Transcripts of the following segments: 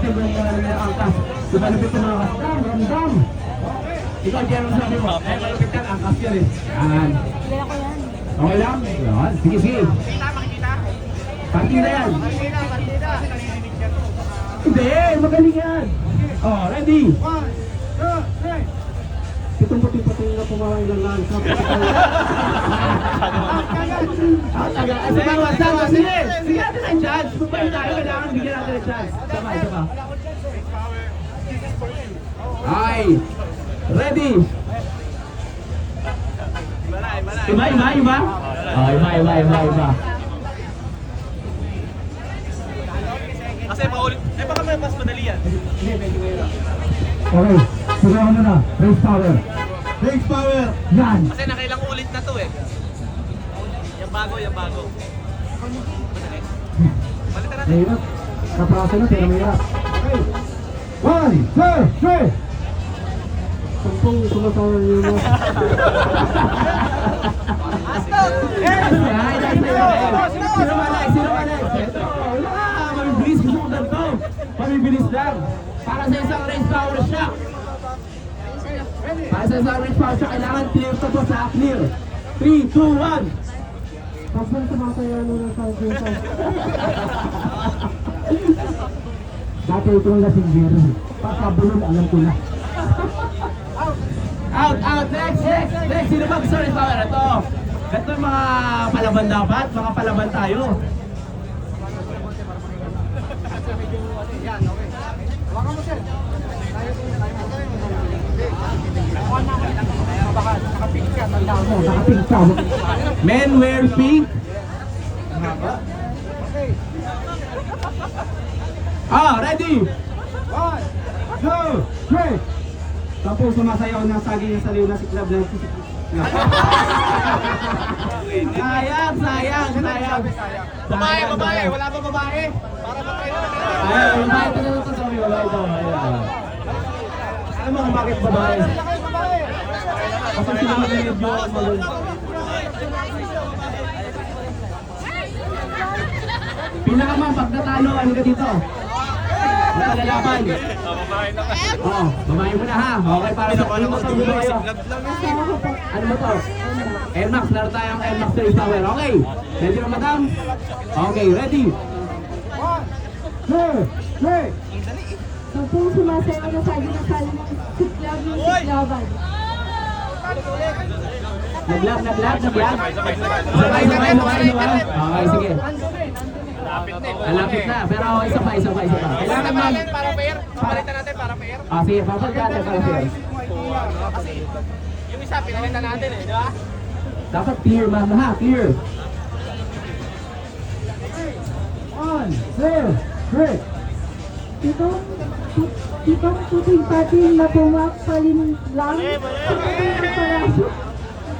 natin kung angkas. Sumalapit na mga kastam, ramdam. Ikaw, Jerome, sabi mo, malapit yan, angkas yan eh. Yan. Kilala ko yan. Okay lang? Yan. Sige, sige. Parking na yan. Hindi, magaling yan. Oh, ready? 1, 2, 3. Itong puti-puti na pumawa ilang langka. Sige, sige natin ang chance. Pupain tayo, kailangan bigyan natin ang chance. Sama, isa pa. Ay, ready? Iba? Oh, iba. Kasi maulit, baka may mas madali yan. Okay, sigaw na. Race power. Race power. Yan. Kasi nakailang ulit na to eh. Yung bago. Madali. Balitan natin. Mahirap. Kapraso na, pero mahirap. Okay. 1, 2, 3. Sampung sumasawa niyo mo. Sino malag? Mamibilis, gusto ko ganito. Mamibilis lang. Para sa isang race power shock. Kailangan clear to po sa clear. 3, 2, 1. Pasang sumasayaw nung sa akin. Dati ito ang lasing biro. Pagkabulol, alam ko na. Out. Next. Sino ba gusto race power? Ito. Ito yung mga palaban dapat. Mga palaban tayo. Men wear pink. Ready? 1, 2, 3. Tapos sumasayaw ng saging yung saliw na si Club na si sayang. Babae, wala ba babae? Para matry na Ay, babae ito na ito. Sorry, babae ito. Alam mo kung bakit babae? Kasi sila mag-lead yung mag-lead. Pinakamang pag natalo, ano ka dito? Nakalalaban. Babae na. Oo, babae mo na ha. Okay, para sa ano mo ito? Ano mo to? Air Max, laro tayong Air Max Race Power. Okay, ready na madam? Okay, ready? 1, 2, 3. Sampung sumasayaw na sabi ng sali ng siklab ng siklaban. Naglag. Sabay. Okay, sige. Malapit na, pero isa pa. Kailangan man. Para pair. Palitan natin para pair. Sige, papalitan natin para fair. Kasi yung isa pinalitan natin eh, di ba? Dapat clear, ma'am, ha? Clear. 1, 2, 3. Itong puting pating na pumapalin lang.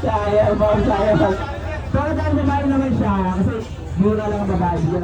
Sayang. Pero dahil babae naman siya, kasi mura lang ang babae.